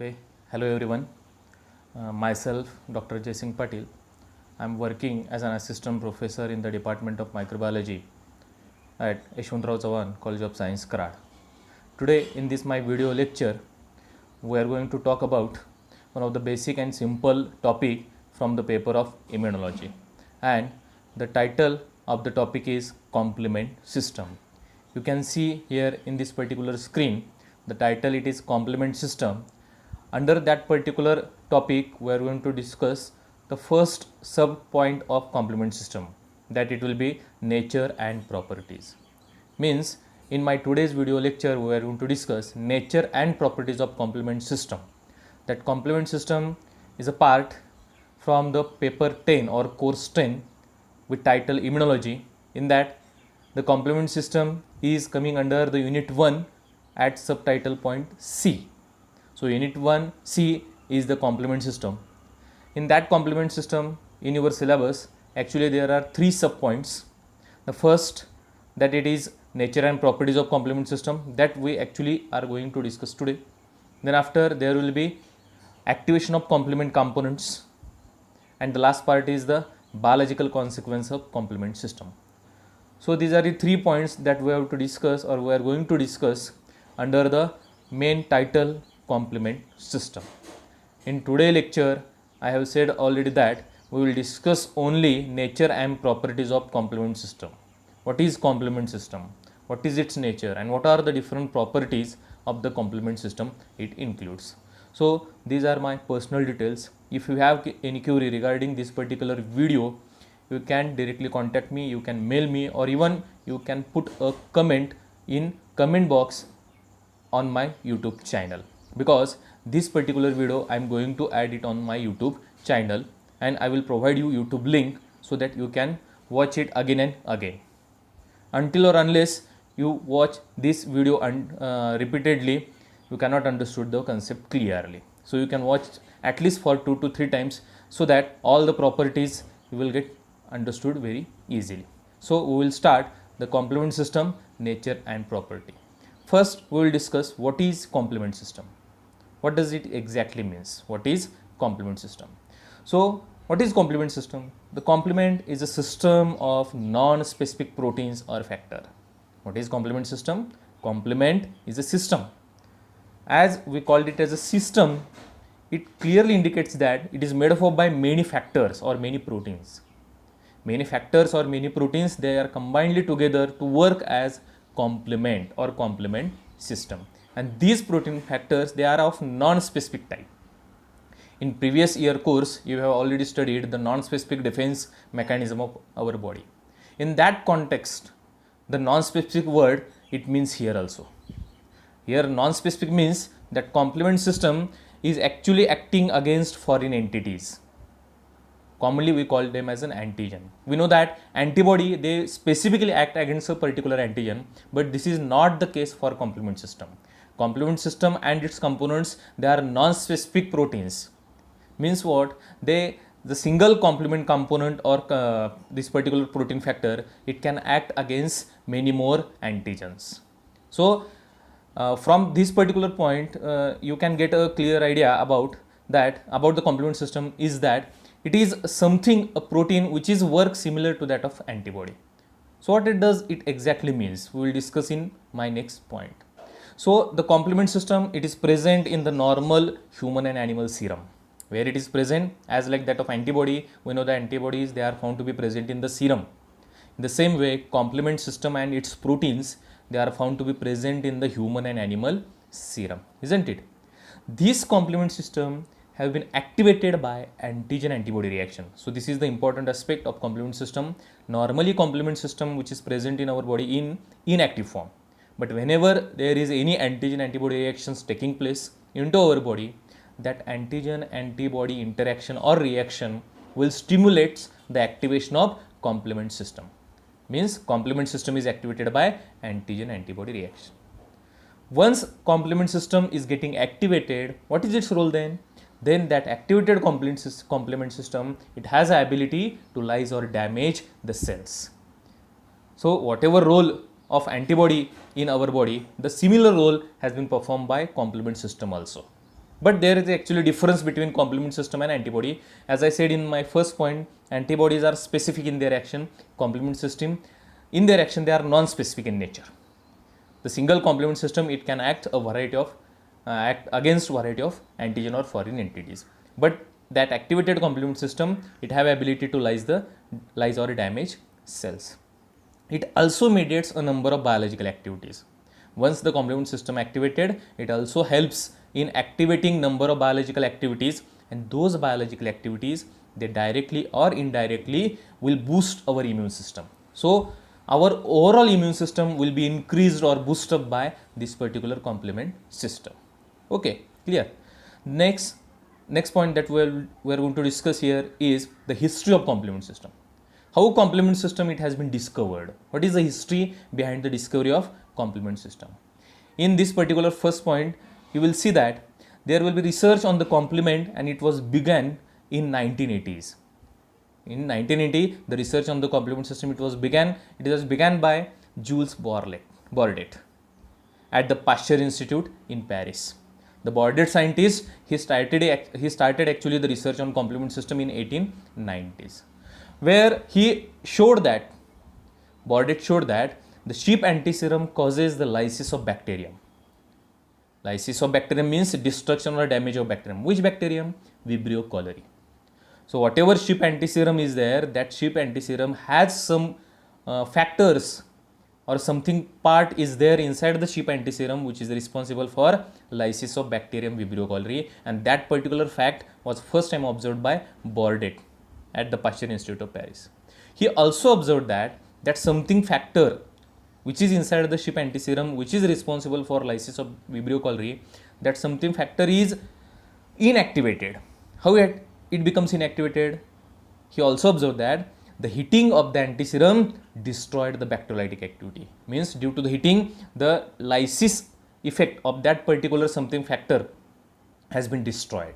Okay, hello everyone. Myself, Dr. Jay Singh Patil. I am working as an assistant professor in the Department of Microbiology at Yeshwantrao Chavan College of Science, Karad. Today, in this my video lecture, we are going to talk about one of the basic and simple topic from the paper of immunology, and the title of the topic is complement system. You can see here in this particular screen the title, it is complement system. Under that particular topic we are going to discuss the first sub point of complement system, that it will be nature and properties. Means in my today's video lecture we are going to discuss nature and properties of complement system. That complement system is a part from the paper 10 or course 10 with title immunology. In that the complement system is coming under the unit 1 at subtitle point C. So unit 1 C is the complement system. In that complement system, in your syllabus, actually there are 3 subpoints. The first, that it is nature and properties of complement system, that we actually are going to discuss today. Then after there will be activation of complement components, and the last part is the biological consequence of complement system. So these are the 3 points that we have to discuss, or we are going to discuss under the main title complement system. In today's lecture, I have said already that we will discuss only nature and properties of complement system. What is complement system? What is its nature, and what are the different properties of the complement system it includes? So these are my personal details. If you have any query regarding this particular video, you can directly contact me, you can mail me, or even you can put a comment in comment box on my YouTube channel, because this particular video I am going to add it on my YouTube channel, and I will provide you YouTube link so that you can watch it again and again. Until or unless you watch this video repeatedly, you cannot understood the concept clearly. So you can watch at least for 2 to 3 times, so that all the properties you will get understood very easily. So we will start the complement system, nature and property. First we will discuss what is complement system. What does it exactly means? What is complement system? So what is complement system? The complement is a system of non-specific proteins or factor. What is complement system? Complement is a system. As we called it as a system, it clearly indicates that it is made up by many factors or many proteins. Many factors or many proteins, they are combined together to work as complement or complement system, and these protein factors, they are of non-specific type. In previous year course you have already studied the non-specific defense mechanism of our body. In that context, the non-specific word, it means here also. Here non-specific means that complement system is actually acting against foreign entities. Commonly we call them as an antigen. We know that antibody, they specifically act against a particular antigen, but this is not the case for complement system. Complement system and its components, they are non-specific proteins. Means what? The single complement component or this particular protein factor, it can act against many more antigens. So from this particular point, you can get a clear idea about the complement system is that it is something, a protein which is work similar to that of antibody. So what it does, it exactly means, we will discuss in my next point. So the complement system, it is present in the normal human and animal serum. Where it is present, as like that of antibody, we know the antibodies, they are found to be present in the serum. In the same way, complement system and its proteins, they are found to be present in the human and animal serum, isn't it? This complement system have been activated by antigen antibody reaction. So this is the important aspect of complement system. Normally complement system which is present in our body in inactive form, but whenever there is any antigen antibody reactions taking place into our body, that antigen antibody interaction or reaction will stimulate the activation of complement system. Means complement system is activated by antigen antibody reaction. Once complement system is getting activated, what is its role then? Then that activated complement system, it has the ability to lyse or damage the cells. So whatever role of antibody in our body, the similar role has been performed by complement system also. But there is actually difference between complement system and antibody. As I said in my first point, antibodies are specific in their action. Complement system, in their action, they are non-specific in nature. The single complement system, it can act a variety of act against variety of antigen or foreign entities. But that activated complement system, it have ability to lyse or damage cells. It also mediates a number of biological activities. Once the complement system activated, it also helps in activating number of biological activities, and those biological activities, they directly or indirectly will boost our immune system. So our overall immune system will be increased or boosted up by this particular complement system. Okay, clear. Next point that we're going to discuss here is the history of complement system. How complement system it has been discovered? What is the history behind the discovery of complement system? In this particular first point, you will see that there will be research on the complement, and it was began in 1980s. In 1980, the research on the complement system it was began by Jules Bordet at the Pasteur Institute in Paris. The Bordet scientist, he started actually the research on complement system in 1890s, where Bordet showed that the sheep antiserum causes the lysis of bacterium. Lysis of bacterium means destruction or damage of bacterium. Which bacterium? Vibrio cholerae. So whatever sheep antiserum is there, that sheep antiserum has some factors or something part is there inside the sheep antiserum which is responsible for lysis of bacterium Vibrio cholerae, and that particular fact was first time observed by Bordet at the Pasteur Institute of Paris. He also observed that something factor which is inside the sheep antiserum which is responsible for lysis of Vibrio cholerae, that something factor is inactivated. How it becomes inactivated? He also observed that the heating of the antiserum destroyed the bacteriolytic activity. Means due to the heating, the lysis effect of that particular something factor has been destroyed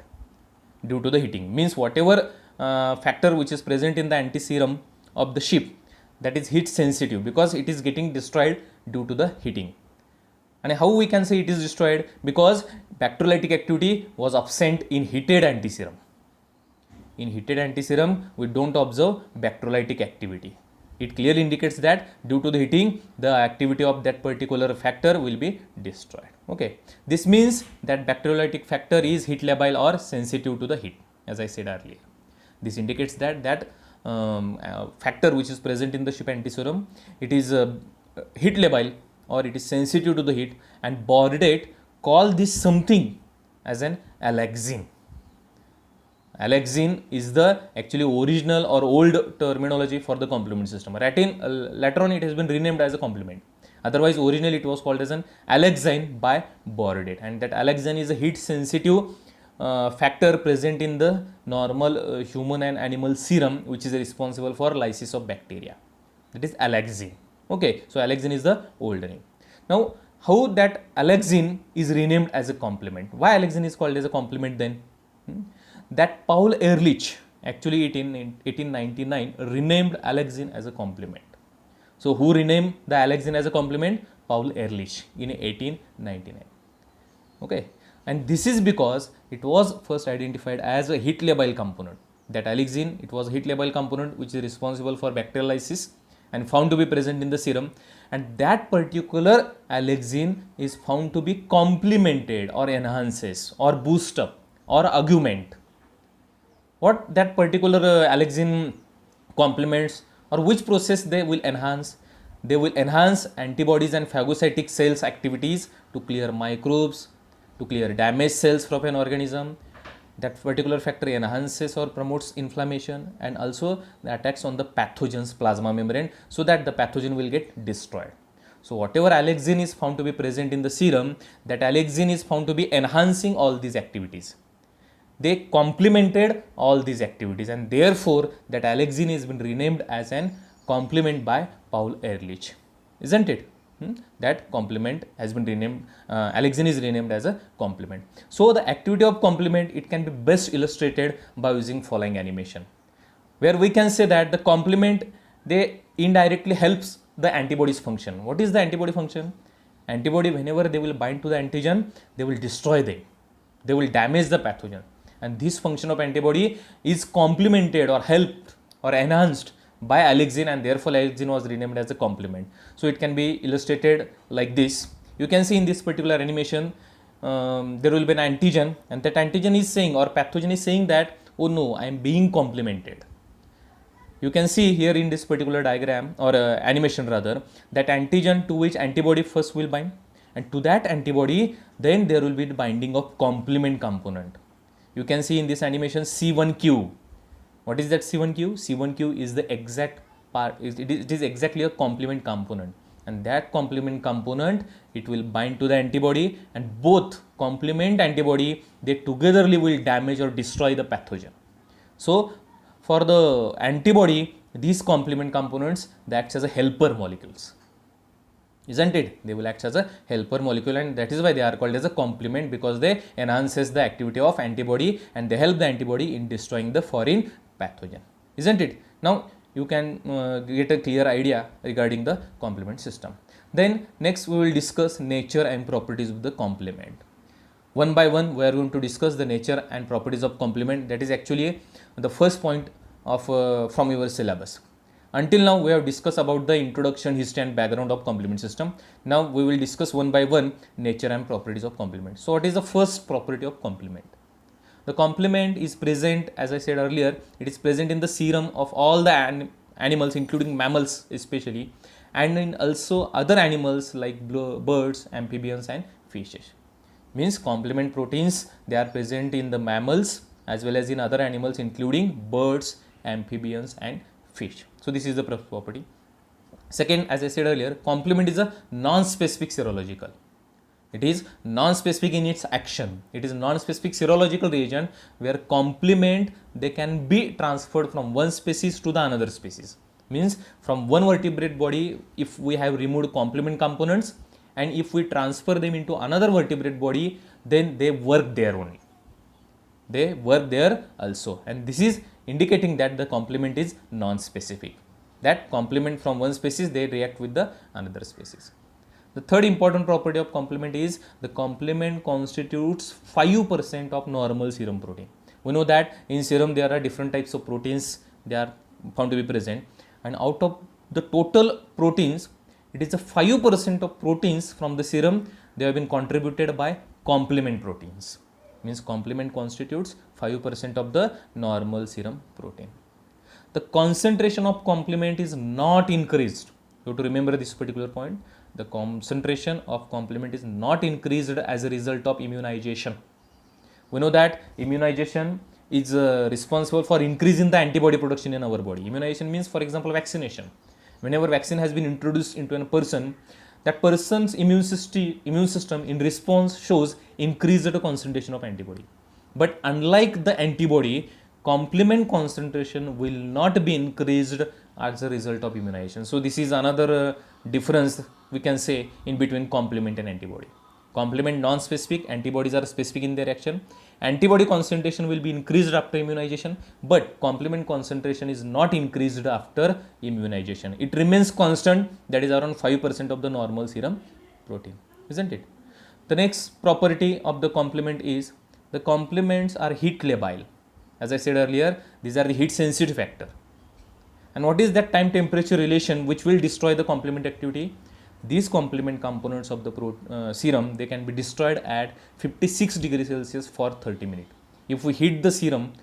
due to the heating. Means whatever factor which is present in the antiserum of the sheep, that is heat sensitive because it is getting destroyed due to the heating. And how we can say it is destroyed? Because bacteriolytic activity was absent in heated antiserum. In heated antiserum, we don't observe bacteriolytic activity. It clearly indicates that due to the heating, the activity of that particular factor will be destroyed. Okay, this means that bacteriolytic factor is heat labile or sensitive to the heat, as I said earlier. This indicates that factor which is present in the sheep antiserum, it is heat labile or it is sensitive to the heat, and Bordet called this something as an alexin. Alexin is the actually original or old terminology for the complement system. Later on it has been renamed as a complement. Otherwise originally it was called as an alexin by Bordet, and that alexin is a heat sensitive factor present in the normal human and animal serum which is responsible for lysis of bacteria. That is alexin. Okay, so alexin is the old name. Now how that alexin is renamed as a complement? Why alexin is called as a complement then? That Paul Ehrlich actually in 1899 renamed alexin as a complement. So who renamed the alexin as a complement? Paul Ehrlich in 1899. Okay, and this is because it was first identified as a heat labile component. That alexin, it was a heat labile component which is responsible for bacterial lysis and found to be present in the serum, and that particular alexin is found to be complemented or enhances or boost up or augment. What that particular alexin complements, or which process they will enhance? They will enhance antibodies and phagocytic cells activities to clear microbes, to clear damaged cells from an organism. That particular factor enhances or promotes inflammation, and also the attacks on the pathogen's plasma membrane so that the pathogen will get destroyed. So whatever alexin is found to be present in the serum, that alexin is found to be enhancing all these activities. They complemented all these activities, and therefore that alexin has been renamed as an complement by Paul Ehrlich, isn't it? That complement has been renamed, alexin is renamed as a complement. So the activity of complement, it can be best illustrated by using following animation, where we can say that the complement, they indirectly helps the antibody's function. What is the antibody function? Antibody, whenever they will bind to the antigen, they will destroy them. they will damage the pathogen, and this function of antibody is complemented or helped or enhanced by alexin, and therefore alexin was renamed as a complement. So it can be illustrated like this. You can see in this particular animation there will be an antigen, and that antigen is saying, or pathogen is saying that, oh no, I am being complemented. You can see here in this particular diagram or animation rather, that antigen to which antibody first will bind, and to that antibody then there will be the binding of complement component. You can see in this animation C1q. What is that C1q? C1q is the exact part, it is exactly a complement component, and that complement component, it will bind to the antibody, and both complement antibody, they togetherly will damage or destroy the pathogen. So for the antibody, these complement components, they act as a helper molecules, isn't it? They will act as a helper molecule, and that is why they are called as a complement, because they enhances the activity of antibody and they help the antibody in destroying the foreign pathogen, isn't it? Now you can get a clear idea regarding the complement system. Then next we will discuss nature and properties of the complement. One by one we are going to discuss the nature and properties of complement. That is actually the first point of from your syllabus. Until now we have discussed about the introduction, history and background of complement system. Now we will discuss one by one nature and properties of complement. So what is the first property of complement? The complement is present, as I said earlier, it is present in the serum of all the animals, including mammals especially, and in also other animals like birds, amphibians and fishes. Means complement proteins, they are present in the mammals as well as in other animals, including birds, amphibians and fish. So this is the property. Second, as I said earlier, complement is a non-specific serological. It is non-specific in its action. It is non-specific serological reagent where complement, they can be transferred from one species to the another species. Means from one vertebrate body, if we have removed complement components, and if we transfer them into another vertebrate body, then they work there only. They work there also, and this is indicating that the complement is non-specific. That complement from one species, they react with the another species. The third important property of complement is the complement constitutes 5% of normal serum protein. We know that in serum there are different types of proteins, they are found to be present, and out of the total proteins, it is a 5% of proteins from the serum, they have been contributed by complement proteins. Means complement constitutes 5% of the normal serum protein. The concentration of complement is not increased. You have to remember this particular point. The concentration of complement is not increased as a result of immunization. We know that immunization is responsible for increasing the antibody production in our body. Immunization means, for example, vaccination. Whenever vaccine has been introduced into a person, that person's immune system in response shows increased concentration of antibody. But unlike the antibody, complement concentration will not be increased as a result of immunization. So this is another difference we can say in between complement and antibody. Complement non-specific, antibodies are specific in their action. Antibody concentration will be increased after immunization, but complement concentration is not increased after immunization. It remains constant, that is around 5% of the normal serum protein, isn't it? The next property of the complement is the complements are heat labile. As I said earlier, these are the heat sensitive factor. And what is that time temperature relation which will destroy the complement activity? These complement components of the serum, they can be destroyed at 56 degrees Celsius for 30 minutes. If we heat the serum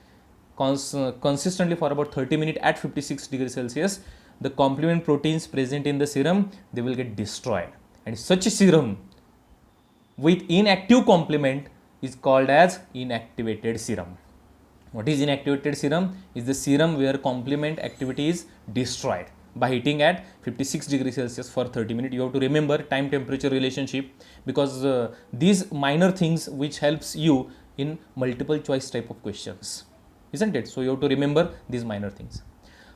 consistently for about 30 minutes at 56 degrees Celsius, the complement proteins present in the serum, they will get destroyed. And such a serum with inactive complement is called as inactivated serum. What is inactivated serum? Is the serum where complement activity is destroyed by heating at 56 degrees Celsius for 30 minutes. You have to remember time temperature relationship, because these minor things which helps you in multiple choice type of questions, isn't it? So you have to remember these minor things.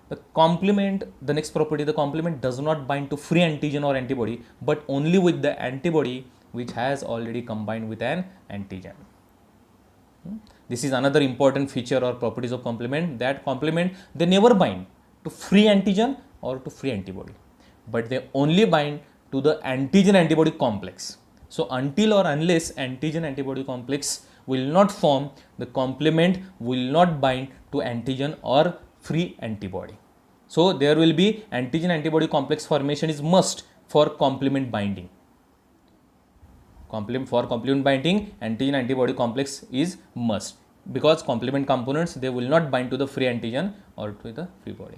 The complement, the next property, the complement does not bind to free antigen or antibody, but only with the antibody which has already combined with an antigen. This is another important feature or properties of complement, that complement, they never bind to free antigen or to free antibody, but they only bind to the antigen antibody complex. So until or unless antigen antibody complex will not form, the complement will not bind to antigen or free antibody. So there will be antigen antibody complex formation is must for complement binding. For complement binding, antigen antibody complex is must, because complement components, they will not bind to the free antigen or to the free body.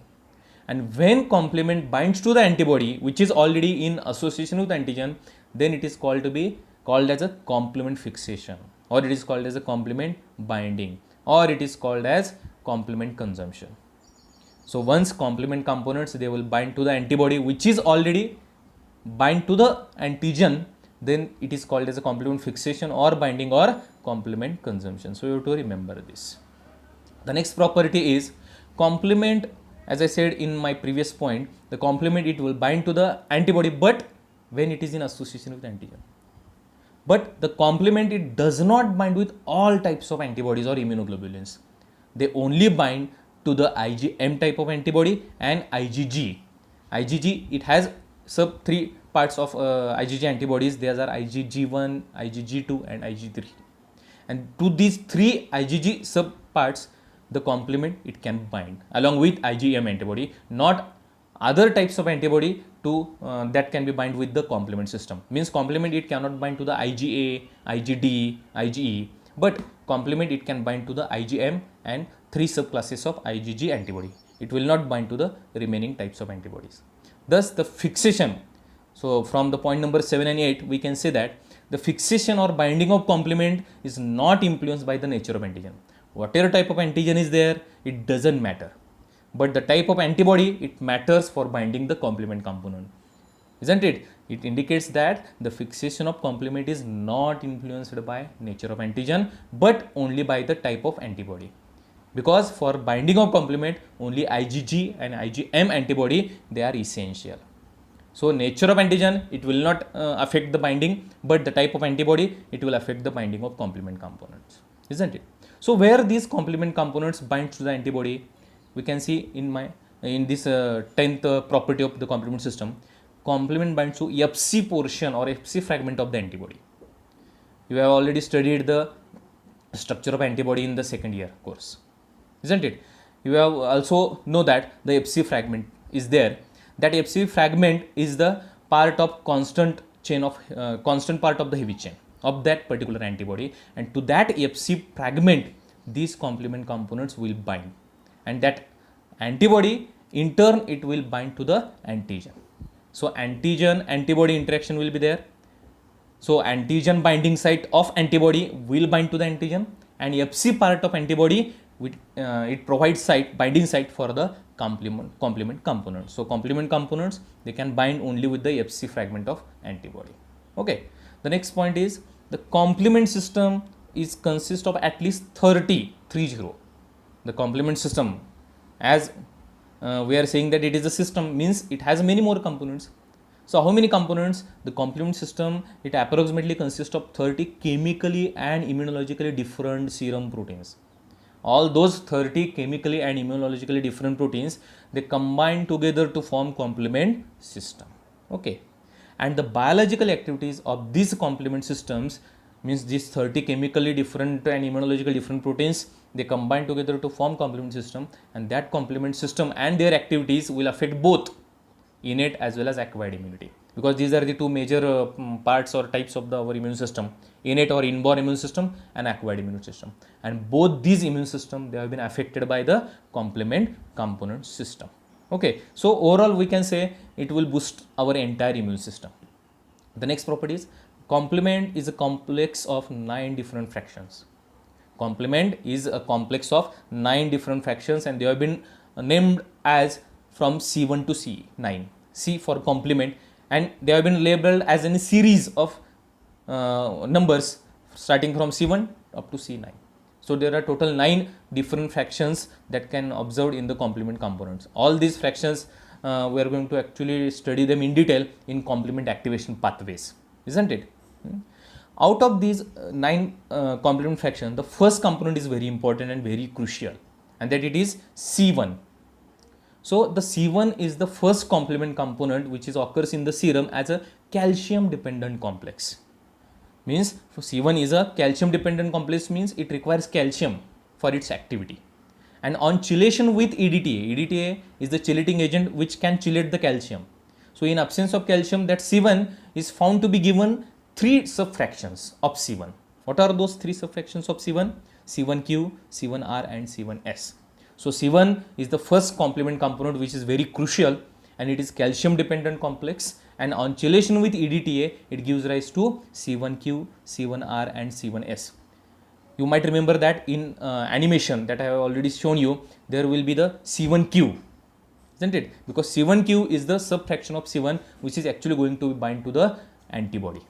And when complement binds to the antibody which is already in association with antigen, then it is called as a complement fixation, or it is called as a complement binding, or it is called as complement consumption. So once complement components, they will bind to the antibody which is already bind to the antigen, then it is called as a complement fixation or binding or complement consumption. So you have to remember this. The next property is complement. As I said in my previous point, the complement, it will bind to the antibody, but when it is in association with antigen. But the complement, it does not bind with all types of antibodies or immunoglobulins. They only bind to the IgM type of antibody and IgG. IgG, it has sub 3 parts of IgG antibodies. There are IgG1, IgG2 and IgG3. And to these 3 IgG sub parts, the complement, it can bind along with IgM antibody, not other types of antibody to that can be bind with the complement system. Means complement, it cannot bind to the IgA, IgD, IgE, but complement, it can bind to the IgM and 3 subclasses of IgG antibody. It will not bind to the remaining types of antibodies. Thus the fixation. So from the point number 7 and 8, we can say that the fixation or binding of complement is not influenced by the nature of antigen. Whatever type of antigen is there, it doesn't matter. But the type of antibody, it matters for binding the complement component. Isn't it? It indicates that the fixation of complement is not influenced by nature of antigen, but only by the type of antibody. Because for binding of complement, only IgG and IgM antibody, they are essential. So nature of antigen, it will not affect the binding, but the type of antibody, it will affect the binding of complement components. Isn't it? So where these complement components bind to the antibody, we can see in this 10th property of the complement system, complement binds to Fc portion or Fc fragment of the antibody. You have already studied the structure of antibody in the second year course, isn't it? You have also know that the Fc fragment is there. That Fc fragment is the part of constant chain of constant part of the heavy chain of that particular antibody, and to that Fc fragment, these complement components will bind, and that antibody in turn, it will bind to the antigen. So antigen antibody interaction will be there. So antigen binding site of antibody will bind to the antigen, and Fc part of antibody, it provides binding site for the complement components. So complement components, they can bind only with the Fc fragment of antibody. Okay. The next point is the complement system is consist of at least 30. The complement system, as we are saying that it is a system, means it has many more components. So how many components? The complement system, it approximately consists of 30 chemically and immunologically different serum proteins. All those 30 chemically and immunologically different proteins, they combine together to form complement system. Okay. And the biological activities of these complement systems, means these 30 chemically different and immunologically different proteins, they combine together to form complement system, and that complement system and their activities will affect both innate as well as acquired immunity, because these are the two major parts or types of our immune system: innate or inborn immune system and acquired immune system. And both these immune system, they have been affected by the complement component system. Okay, so overall we can say it will boost our entire immune system. The next property is complement is a complex of 9 different fractions. Complement is a complex of 9 different fractions, and they have been named as from C1 to C9. C for complement, and they have been labeled as a series of numbers starting from C1 up to C9. So there are total 9 different fractions that can observed in the complement components. All these fractions, we are going to actually study them in detail in complement activation pathways, isn't it? Out of these 9 complement fractions, the first component is very important and very crucial, and that it is C1. So the C1 is the first complement component which occurs in the serum as a calcium dependent complex. means C1 is a calcium dependent complex, means it requires calcium for its activity. And on chelation with EDTA is the chelating agent which can chelate the calcium. So in absence of calcium, that C1 is found to be given 3 subfractions of C1. What are those 3 subfractions of C1? C1q, C1r and C1s. So C1 is the first complement component which is very crucial, and it is calcium dependent complex, and on chelation with EDTA it gives rise to C1q, C1r and C1s. You might remember that in animation that I have already shown you, there will be the C1q, isn't it? Because C1q is the subfraction of C1 which is actually going to bind to the antibody.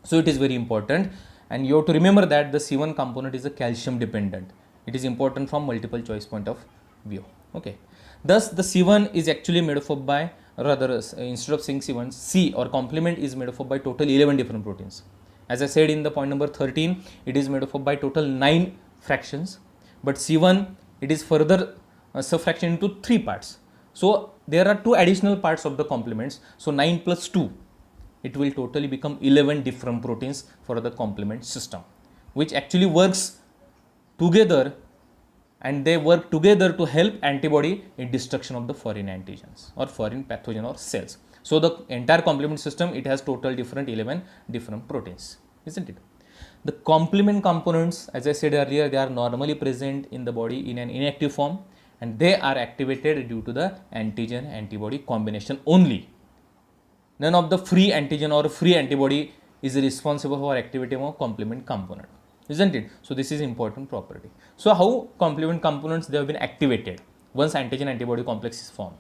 So it is very important, and you have to remember that the C1 component is a calcium dependent. It is important from multiple choice point of view. Okay. Thus the C1 is actually made up by, rather instead of saying C1, C or complement is made up by total 11 different proteins. As I said in the point number 13, it is made up by total 9 fractions, but C1 it is further subfraction into 3 parts. So there are 2 additional parts of the complements. So 9 plus 2, it will totally become 11 different proteins for the complement system, which actually works together, and they work together to help antibody in destruction of the foreign antigens or foreign pathogen or cells. So the entire complement system, it has total different 11 different proteins, isn't it? The complement components, as I said earlier, they are normally present in the body in an inactive form, and they are activated due to the antigen antibody combination only. None of the free antigen or free antibody is responsible for activity of complement component, isn't it? So this is important property. So how complement components, they have been activated once antigen antibody complex is formed?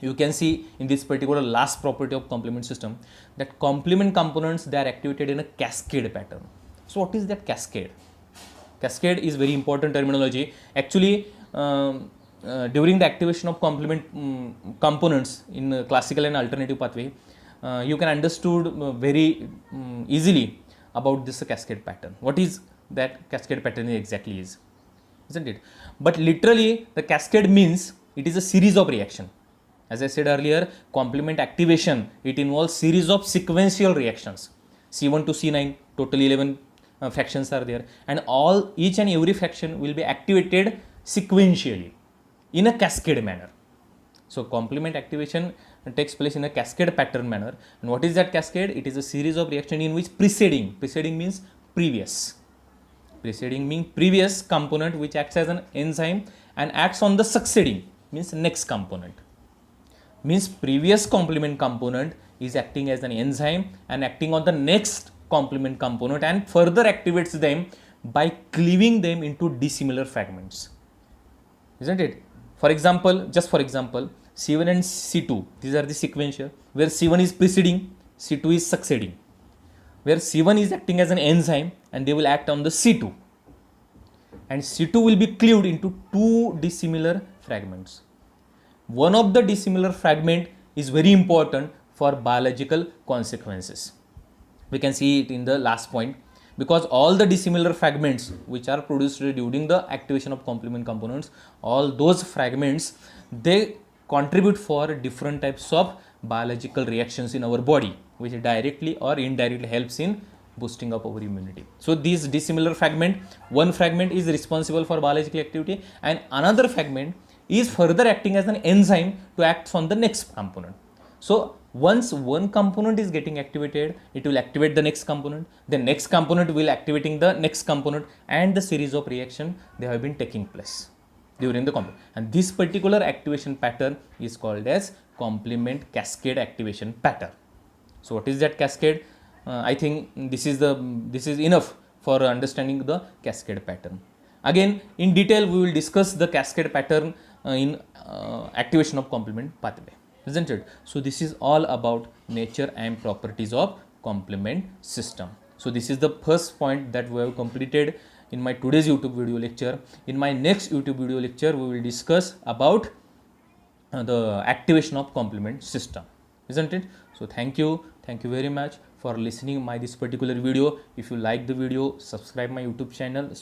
You can see in this particular last property of complement system that complement components, they are activated in a cascade pattern. So what is that cascade? Cascade is very important terminology. Actually during the activation of complement components in classical and alternative pathway, you can understood very easily about this cascade pattern. What is that cascade pattern exactly is, isn't it? But literally the cascade means it is a series of reaction. As I said earlier, complement activation, it involves series of sequential reactions. C1 to C9, total 11 fractions are there, and each and every fraction will be activated sequentially in a cascade manner. So complement activation takes place in a cascade pattern manner. And what is that cascade? It is a series of reaction in which preceding means previous, preceding means previous component which acts as an enzyme and acts on the succeeding means next component. Means previous complement component is acting as an enzyme and acting on the next complement component and further activates them by cleaving them into dissimilar fragments, isn't it? For example, just for example, C1 and C2, these are the sequential, where C1 is preceding, C2 is succeeding, where C1 is acting as an enzyme and they will act on the C2, and C2 will be cleaved into 2 dissimilar fragments. One of the dissimilar fragment is very important for biological consequences. We can see it in the last point, because all the dissimilar fragments which are produced during the activation of complement components, all those fragments, they contribute for different types of biological reactions in our body, which directly or indirectly helps in boosting up our immunity. So these dissimilar fragment, one fragment is responsible for biological activity and another fragment is further acting as an enzyme to act on the next component. So once one component is getting activated, it will activate the next component, the next component will activating the next component, and the series of reaction, they have been taking place during the complement. And this particular activation pattern is called as complement cascade activation pattern. So what is that cascade? I think this is enough for understanding the cascade pattern. Again, in detail, we will discuss the cascade pattern in activation of complement pathway, isn't it? So this is all about nature and properties of complement system. So this is the first point that we have completed in my today's YouTube video lecture. In my next YouTube video lecture, we will discuss about the activation of complement system, isn't it? So thank you very much for listening my this particular video. If you like the video, subscribe my YouTube channel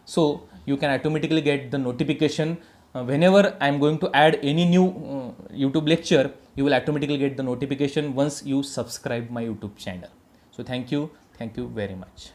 so you can automatically get the notification whenever I am going to add any new YouTube lecture. You will automatically get the notification once you subscribe my YouTube channel. So thank you Thank you very much.